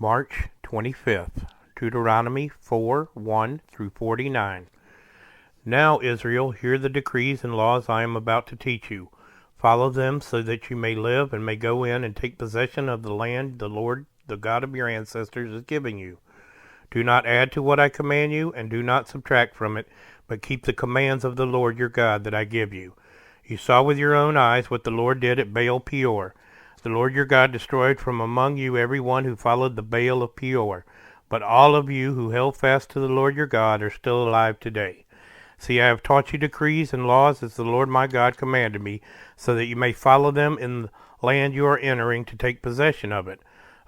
March 25th, Deuteronomy 4:1 through 49. Now, Israel, hear the decrees and laws I am about to teach you. Follow them so that you may live and may go in and take possession of the land the Lord, the God of your ancestors, is giving you. Do not add to what I command you, and do not subtract from it, but keep the commands of the Lord your God that I give you. You saw with your own eyes what the Lord did at Baal Peor. The Lord your God destroyed from among you every one who followed the Baal of Peor. But all of you who held fast to the Lord your God are still alive today. See, I have taught you decrees and laws as the Lord my God commanded me, so that you may follow them in the land you are entering to take possession of it.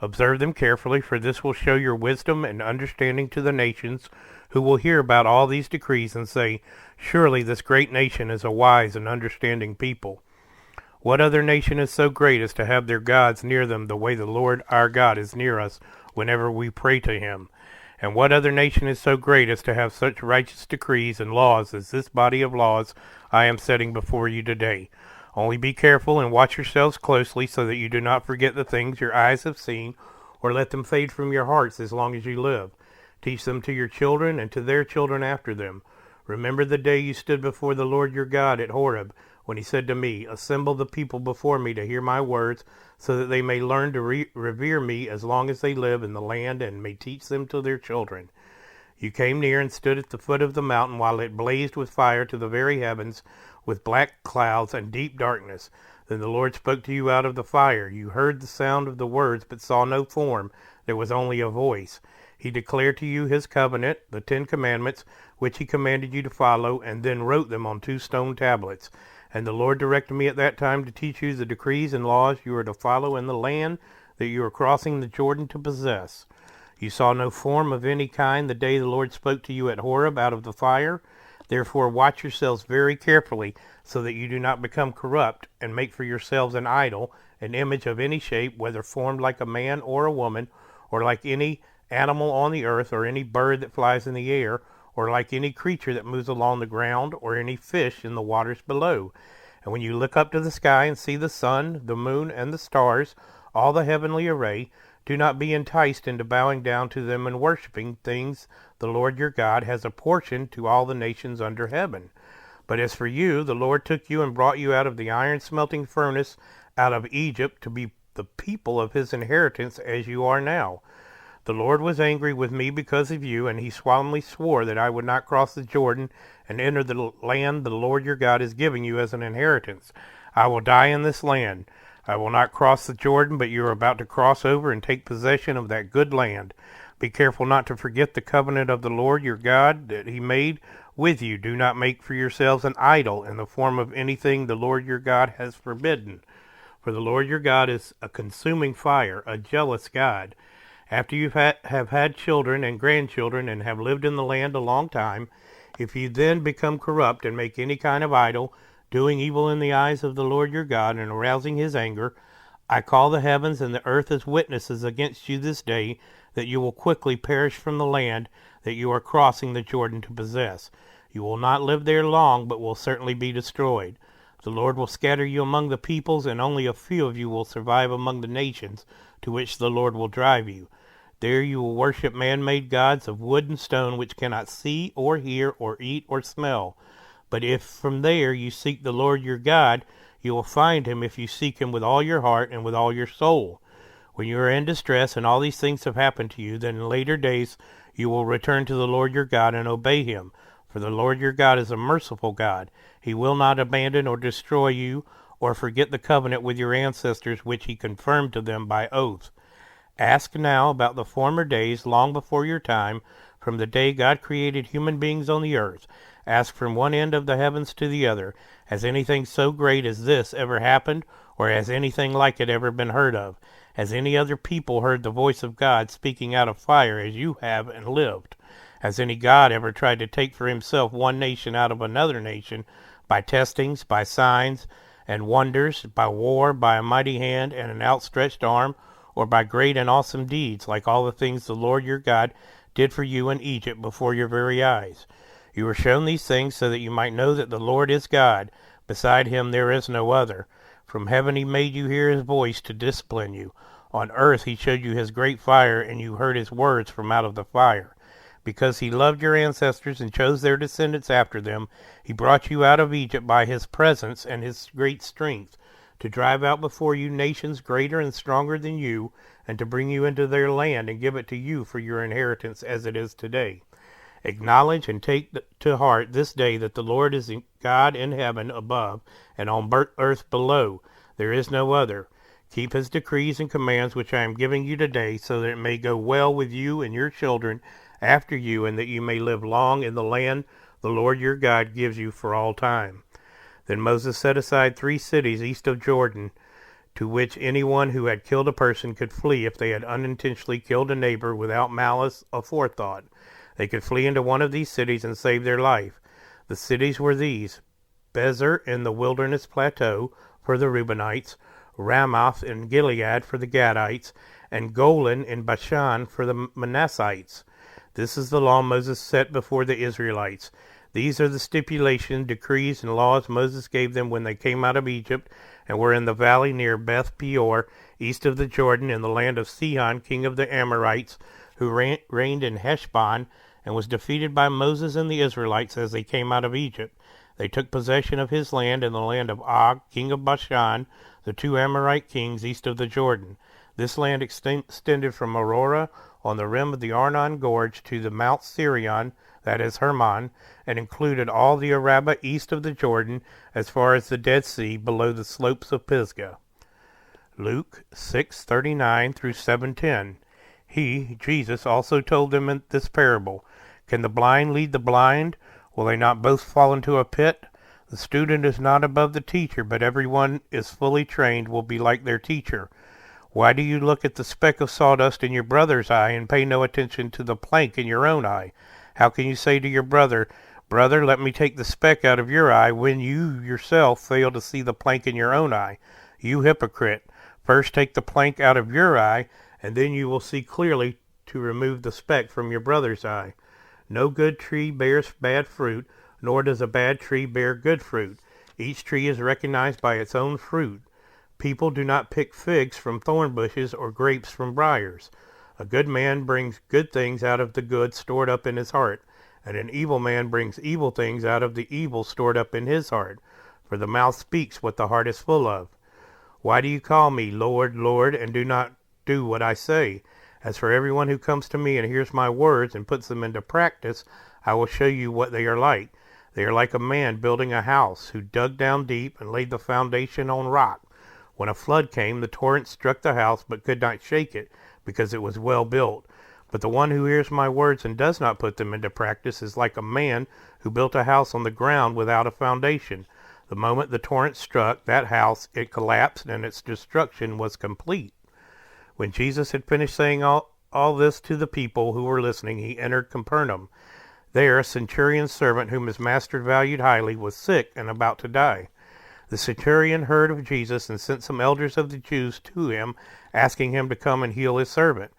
Observe them carefully, for this will show your wisdom and understanding to the nations, who will hear about all these decrees and say, "Surely this great nation is a wise and understanding people." What other nation is so great as to have their gods near them the way the Lord our God is near us whenever we pray to him? And what other nation is so great as to have such righteous decrees and laws as this body of laws I am setting before you today? Only be careful and watch yourselves closely so that you do not forget the things your eyes have seen, or let them fade from your hearts as long as you live. Teach them to your children and to their children after them. Remember the day you stood before the Lord your God at Horeb, when he said to me, "Assemble the people before me to hear my words, so that they may learn to revere me as long as they live in the land, and may teach them to their children." You came near and stood at the foot of the mountain while it blazed with fire to the very heavens, with black clouds and deep darkness. Then the Lord spoke to you out of the fire. You heard the sound of the words, but saw no form. There was only a voice. He declared to you his covenant, the 10 Commandments, which he commanded you to follow, and then wrote them on 2 stone tablets. And the Lord directed me at that time to teach you the decrees and laws you are to follow in the land that you are crossing the Jordan to possess. You saw no form of any kind the day the Lord spoke to you at Horeb out of the fire. Therefore watch yourselves very carefully, so that you do not become corrupt, and make for yourselves an idol, an image of any shape, whether formed like a man or a woman, or like any animal on the earth, or any bird that flies in the air, or like any creature that moves along the ground, or any fish in the waters below. And when you look up to the sky and see the sun, the moon, and the stars, all the heavenly array, do not be enticed into bowing down to them and worshiping things the Lord your God has apportioned to all the nations under heaven. But as for you, the Lord took you and brought you out of the iron-smelting furnace out of Egypt to be the people of his inheritance as you are now. The Lord was angry with me because of you, and he solemnly swore that I would not cross the Jordan and enter the land the Lord your God is giving you as an inheritance. I will die in this land. I will not cross the Jordan, but you are about to cross over and take possession of that good land. Be careful not to forget the covenant of the Lord your God that he made with you. Do not make for yourselves an idol in the form of anything the Lord your God has forbidden. For the Lord your God is a consuming fire, a jealous God. After you have had children and grandchildren and have lived in the land a long time, if you then become corrupt and make any kind of idol, doing evil in the eyes of the Lord your God and arousing his anger, I call the heavens and the earth as witnesses against you this day, that you will quickly perish from the land that you are crossing the Jordan to possess. You will not live there long, but will certainly be destroyed. The Lord will scatter you among the peoples, and only a few of you will survive among the nations to which the Lord will drive you. There you will worship man-made gods of wood and stone, which cannot see or hear or eat or smell. But if from there you seek the Lord your God, you will find him if you seek him with all your heart and with all your soul. When you are in distress and all these things have happened to you, then in later days you will return to the Lord your God and obey him. For the Lord your God is a merciful God. He will not abandon or destroy you, or forget the covenant with your ancestors which he confirmed to them by oath. Ask now about the former days long before your time, from the day God created human beings on the earth. Ask from one end of the heavens to the other, has anything so great as this ever happened, or has anything like it ever been heard of? Has any other people heard the voice of God speaking out of fire as you have and lived? Has any God ever tried to take for himself one nation out of another nation, by testings, by signs and wonders, by war, by a mighty hand and an outstretched arm, or by great and awesome deeds, like all the things the Lord your God did for you in Egypt before your very eyes? You were shown these things so that you might know that the Lord is God. Beside him there is no other. From heaven he made you hear his voice to discipline you. On earth he showed you his great fire, and you heard his words from out of the fire. Because he loved your ancestors and chose their descendants after them, he brought you out of Egypt by his presence and his great strength, to drive out before you nations greater and stronger than you, and to bring you into their land and give it to you for your inheritance as it is today. Acknowledge and take to heart this day that the Lord is God in heaven above and on earth below. There is no other. Keep his decrees and commands which I am giving you today, so that it may go well with you and your children after you, and that you may live long in the land the Lord your God gives you for all time. Then Moses set aside 3 cities east of Jordan, to which anyone who had killed a person could flee if they had unintentionally killed a neighbor without malice aforethought. They could flee into one of these cities and save their life. The cities were these: Bezer in the wilderness plateau for the Reubenites, Ramoth in Gilead for the Gadites, and Golan in Bashan for the Manassites. This is the law Moses set before the Israelites. These are the stipulations, decrees, and laws Moses gave them when they came out of Egypt and were in the valley near Beth Peor, east of the Jordan, in the land of Sihon, king of the Amorites, who reigned in Heshbon, and was defeated by Moses and the Israelites as they came out of Egypt. They took possession of his land and the land of Og, king of Bashan, the 2 Amorite kings east of the Jordan. This land extended from Aurora on the rim of the Arnon Gorge to the Mount Sirion, that is Hermon, and included all the Arabah east of the Jordan as far as the Dead Sea below the slopes of Pisgah. Luke 6:39 through 7:10. He, Jesus, also told them in this parable, Can the blind lead the blind? Will they not both fall into a pit? The student is not above the teacher, but everyone is fully trained will be like their teacher. Why do you look at the speck of sawdust in your brother's eye and pay no attention to the plank in your own eye? How can you say to your brother, Brother, let me take the speck out of your eye, when you yourself fail to see the plank in your own eye? You hypocrite! First take the plank out of your eye, and then you will see clearly to remove the speck from your brother's eye. No good tree bears bad fruit, nor does a bad tree bear good fruit. Each tree is recognized by its own fruit. People do not pick figs from thorn bushes or grapes from briars. A good man brings good things out of the good stored up in his heart, and an evil man brings evil things out of the evil stored up in his heart. For the mouth speaks what the heart is full of. Why do you call me Lord, Lord, and do not do what I say? As for everyone who comes to me and hears my words and puts them into practice, I will show you what they are like. They are like a man building a house, who dug down deep and laid the foundation on rock. When a flood came, the torrent struck the house, but could not shake it, because it was well built. But the one who hears my words and does not put them into practice is like a man who built a house on the ground without a foundation. The moment the torrent struck that house, it collapsed, and its destruction was complete. When Jesus had finished saying all this to the people who were listening, he entered Capernaum. There a centurion's servant, whom his master valued highly, was sick and about to die. The centurion heard of Jesus and sent some elders of the Jews to him, asking him to come and heal his servant.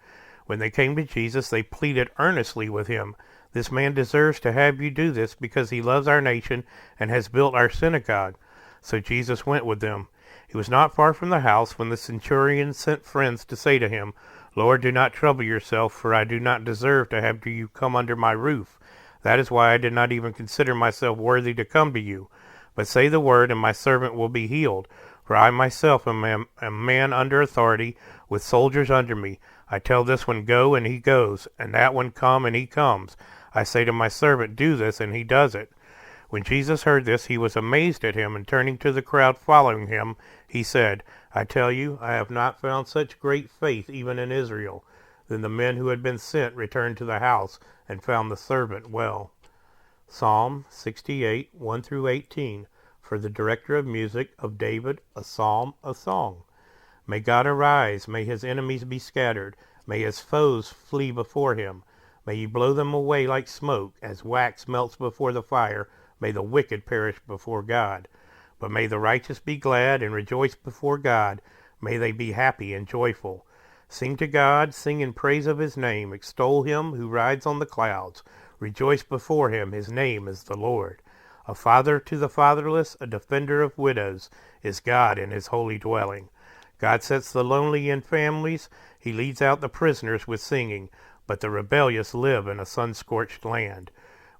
When they came to Jesus, they pleaded earnestly with him, This man deserves to have you do this, because he loves our nation and has built our synagogue. So Jesus went with them. He was not far from the house when the centurion sent friends to say to him, Lord, do not trouble yourself, for I do not deserve to have you come under my roof. That is why I did not even consider myself worthy to come to you. But say the word, and my servant will be healed. For I myself am a man under authority, with soldiers under me. I tell this one, Go, and he goes, and that one, Come, and he comes. I say to my servant, Do this, and he does it. When Jesus heard this, he was amazed at him, and turning to the crowd following him, he said, I tell you, I have not found such great faith even in Israel. Then the men who had been sent returned to the house, and found the servant well. Psalm 68, 1 through 18. For the director of music, of David, a psalm, a song. May God arise, may his enemies be scattered, may his foes flee before him. May he blow them away like smoke, as wax melts before the fire, may the wicked perish before God. But may the righteous be glad and rejoice before God, may they be happy and joyful. Sing to God, sing in praise of his name, extol him who rides on the clouds. Rejoice before him, his name is the Lord. A father to the fatherless, a defender of widows, is God in his holy dwelling. God sets the lonely in families. He leads out the prisoners with singing, but the rebellious live in a sun-scorched land.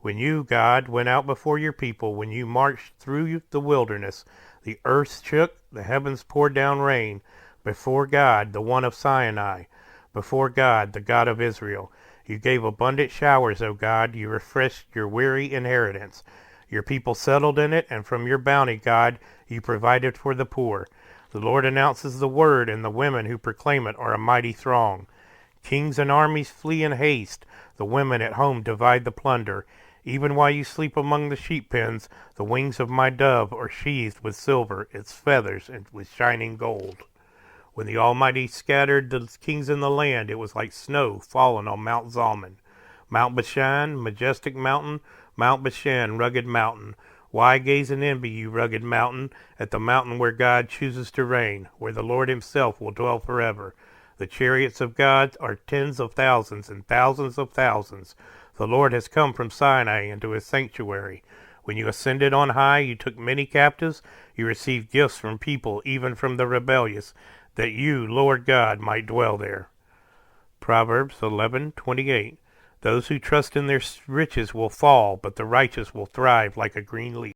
When you, God, went out before your people, when you marched through the wilderness, the earth shook, the heavens poured down rain, before God, the one of Sinai, before God, the God of Israel. You gave abundant showers, O God, you refreshed your weary inheritance. Your people settled in it, and from your bounty, God, you provided for the poor. The Lord announces the word, and the women who proclaim it are a mighty throng. Kings and armies flee in haste. The women at home divide the plunder. Even while you sleep among the sheep pens, the wings of my dove are sheathed with silver, its feathers and with shining gold. When the Almighty scattered the kings in the land, it was like snow fallen on Mount Zalman. Mount Bashan, majestic mountain, Mount Bashan, rugged mountain. Why gaze in envy, you rugged mountain, at the mountain where God chooses to reign, where the Lord himself will dwell forever? The chariots of God are tens of thousands and thousands of thousands. The Lord has come from Sinai into his sanctuary. When you ascended on high, you took many captives. You received gifts from people, even from the rebellious, that you, Lord God, might dwell there. Proverbs 11:28. Those who trust in their riches will fall, but the righteous will thrive like a green leaf.